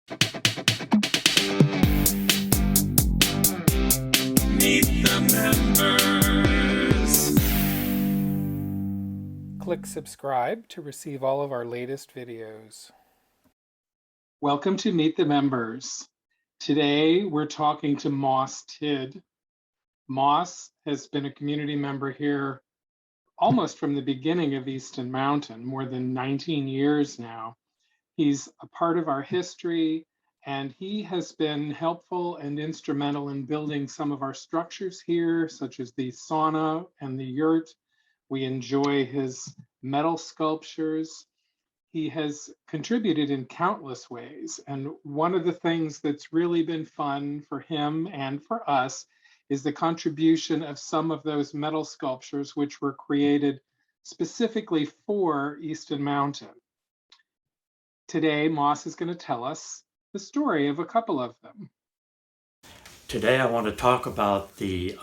Meet the members. Click subscribe to receive all of our latest videos. Welcome to Meet the Members. Today we're talking to Moss Tidd. Moss has been a community member here almost from the beginning of Easton Mountain, more than 19 years now. He's a part of our history, and he has been helpful and instrumental in building some of our structures here, such as the sauna and the yurt. We enjoy his metal sculptures. He has contributed in countless ways. And one of the things that's really been fun for him and for us is the contribution of some of those metal sculptures, which were created specifically for Easton Mountain. Today, Moss is going to tell us the story of a couple of them. Today I want to talk about the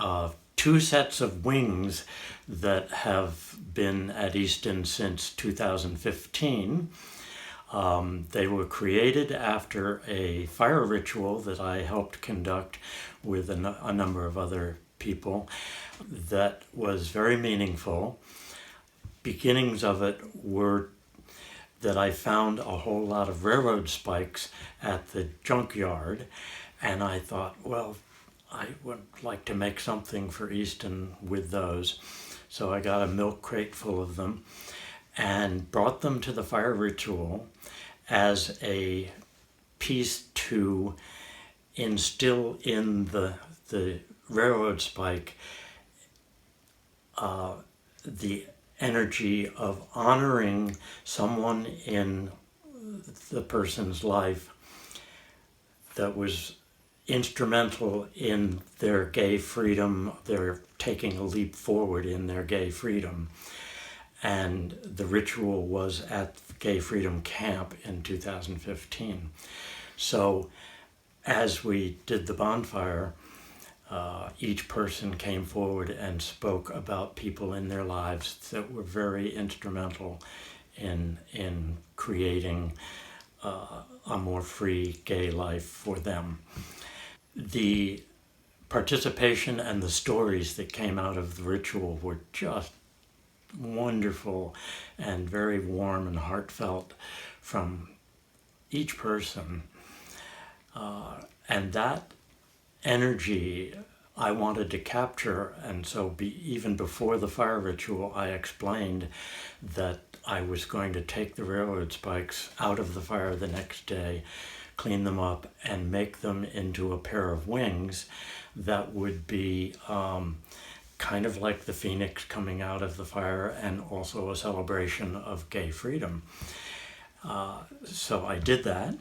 two sets of wings that have been at Easton since 2015. They were created after a fire ritual that I helped conduct with a number of other people that was very meaningful. Beginnings of it were that I found a whole lot of railroad spikes at the junkyard, and I thought, well, I would like to make something for Easton with those. So I got a milk crate full of them and brought them to the fire ritual as a piece to instill in the railroad spike the energy of honoring someone in the person's life that was instrumental in their gay freedom. They're taking a leap forward in their gay freedom. And the ritual was at Gay Freedom Camp in 2015. So as we did the bonfire, each person came forward and spoke about people in their lives that were very instrumental in creating a more free gay life for them. The participation and the stories that came out of the ritual were just wonderful and very warm and heartfelt from each person. And that energy I wanted to capture, and so even before the fire ritual, I explained that I was going to take the railroad spikes out of the fire the next day, clean them up, and make them into a pair of wings that would be kind of like the phoenix coming out of the fire, and also a celebration of gay freedom. So I did that,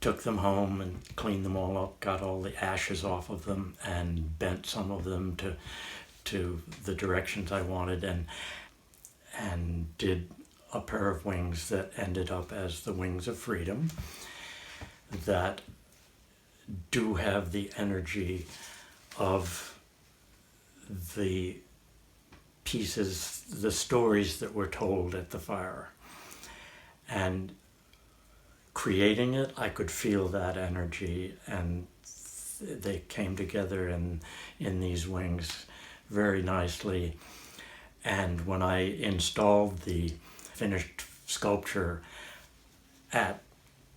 took them home and cleaned them all up, got all the ashes off of them, and bent some of them to the directions I wanted, and did a pair of wings that ended up as the Wings of Freedom, that do have the energy of the pieces, the stories that were told at the fire. And creating it, I could feel that energy, and they came together in these wings very nicely. And when I installed the finished sculpture at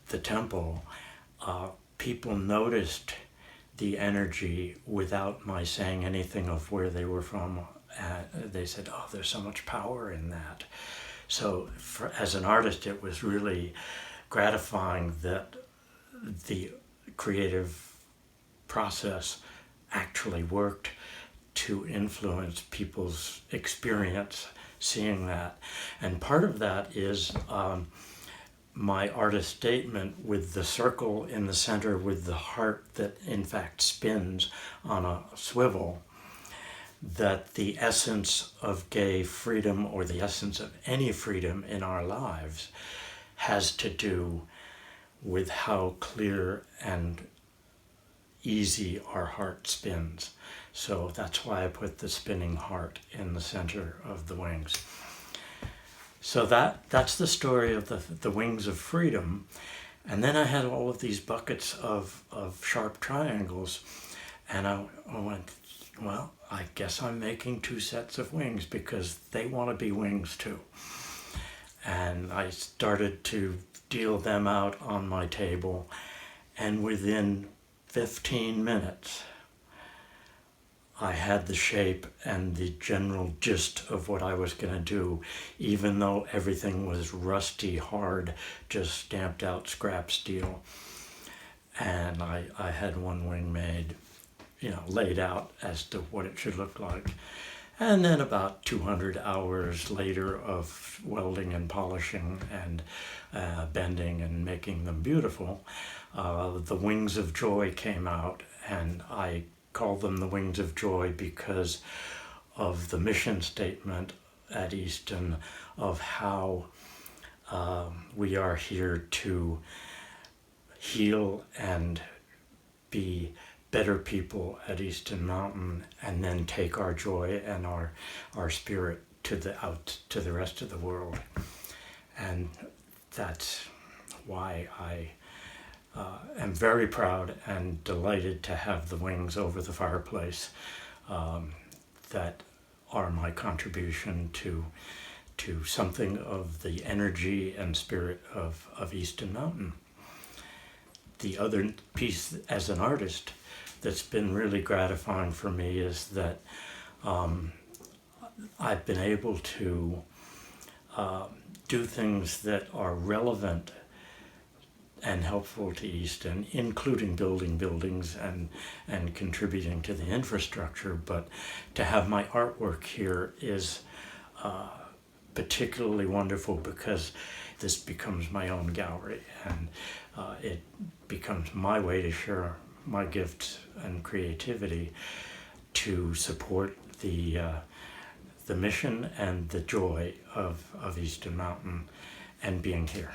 the temple, people noticed the energy without my saying anything of where they were from. They said, oh, there's so much power in that. So as an artist, it was really gratifying that the creative process actually worked to influence people's experience seeing that. And part of that is my artist statement with the circle in the center with the heart that in fact spins on a swivel, that the essence of gay freedom, or the essence of any freedom in our lives, has to do with how clear and easy our heart spins. So that's why I put the spinning heart in the center of the wings. So that's the story of the Wings of Freedom. And then I had all of these buckets of sharp triangles, and I went, well, I guess I'm making 2 sets of wings because they want to be wings too. And I started to deal them out on my table, and within 15 minutes, I had the shape and the general gist of what I was going to do, even though everything was rusty, hard, just stamped out scrap steel. And I had one wing made, laid out as to what it should look like. And then about 200 hours later of welding and polishing and bending and making them beautiful, the Wings of Joy came out, and I call them the Wings of Joy because of the mission statement at Easton of how we are here to heal and be better people at Easton Mountain, and then take our joy and our spirit to the rest of the world. And that's why I am very proud and delighted to have the wings over the fireplace that are my contribution to something of the energy and spirit of Easton Mountain. The other piece as an artist that's been really gratifying for me is that I've been able to do things that are relevant and helpful to Easton, including building buildings and contributing to the infrastructure. But to have my artwork here is particularly wonderful because this becomes my own gallery, and it becomes my way to share my gifts and creativity to support the mission and the joy of Easton Mountain and being here.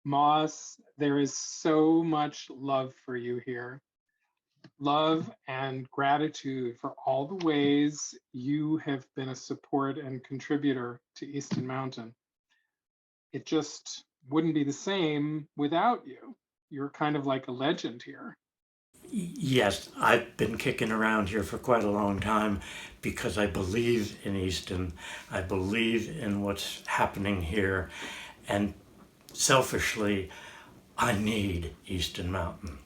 Moss, there is so much love for you here. Love and gratitude for all the ways you have been a support and contributor to Easton Mountain. It just wouldn't be the same without you. You're kind of like a legend here. Yes, I've been kicking around here for quite a long time because I believe in Easton. I believe in what's happening here. And selfishly, I need Easton Mountain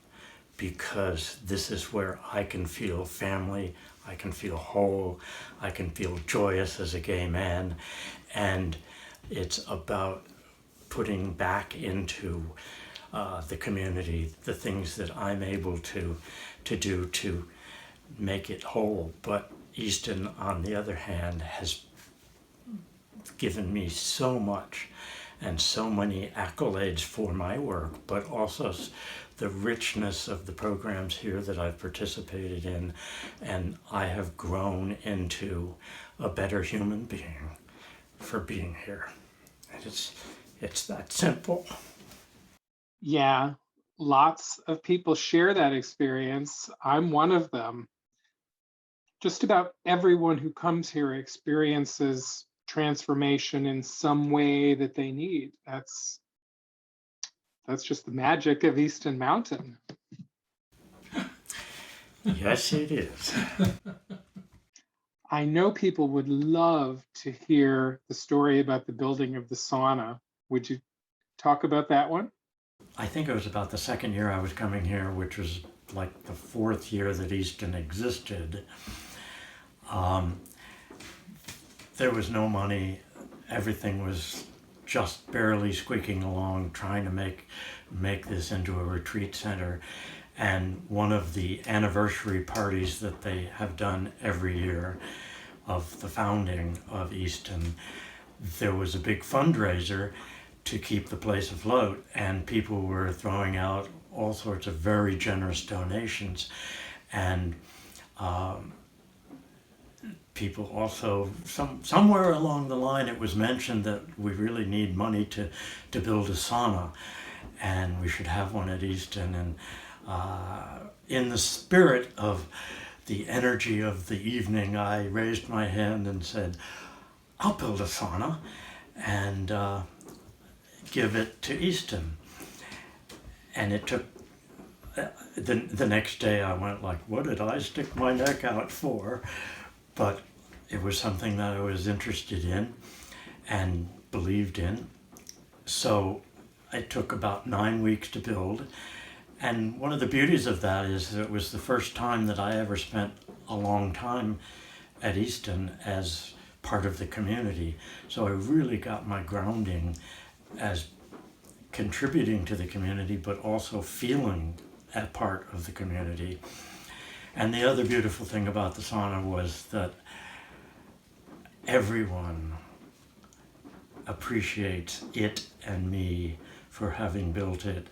because this is where I can feel family, I can feel whole, I can feel joyous as a gay man. And it's about putting back into the community the things that I'm able to do to make it whole. But Easton, on the other hand, has given me so much and so many accolades for my work, but also the richness of the programs here that I've participated in, and I have grown into a better human being for being here. And it's that simple. Yeah, lots of people share that experience. I'm one of them. Just about everyone who comes here experiences transformation in some way that they need. That's just the magic of Easton Mountain. Yes, it is. I know people would love to hear the story about the building of the sauna. Would you talk about that one? I think it was about the second year I was coming here, which was like the 4th year that Easton existed. There was no money. Everything was just barely squeaking along, trying to make this into a retreat center. And one of the anniversary parties that they have done every year of the founding of Easton, there was a big fundraiser to keep the place afloat, and people were throwing out all sorts of very generous donations. And people also, somewhere along the line, it was mentioned that we really need money to build a sauna, and we should have one at Easton. And in the spirit of the energy of the evening, I raised my hand and said, I'll build a sauna and give it to Easton. And it took, the next day I went like, what did I stick my neck out for? But it was something that I was interested in and believed in. So it took about 9 weeks to build. And one of the beauties of that is that it was the first time that I ever spent a long time at Easton as part of the community. So I really got my grounding as contributing to the community, but also feeling a part of the community. And the other beautiful thing about the sauna was that everyone appreciates it and me for having built it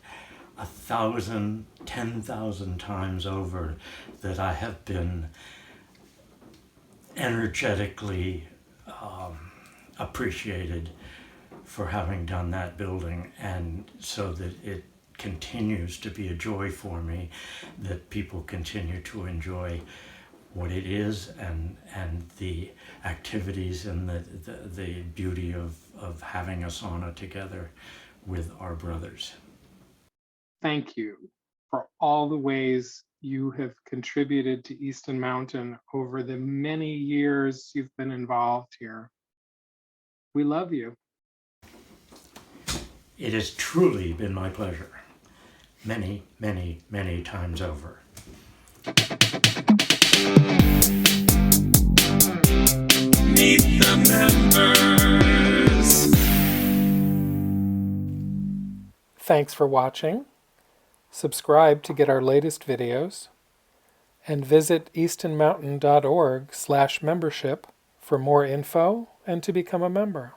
1,000, 10,000 times over, that I have been energetically appreciated for having done that building, and so that it continues to be a joy for me that people continue to enjoy what it is, and the activities and the beauty of having a sauna together with our brothers. Thank you for all the ways you have contributed to Easton Mountain over the many years you've been involved here. We love you. It has truly been my pleasure, many, many, many times over. Meet the members. Thanks for watching. Subscribe to get our latest videos, and visit eastonmountain.org/membership for more info and to become a member.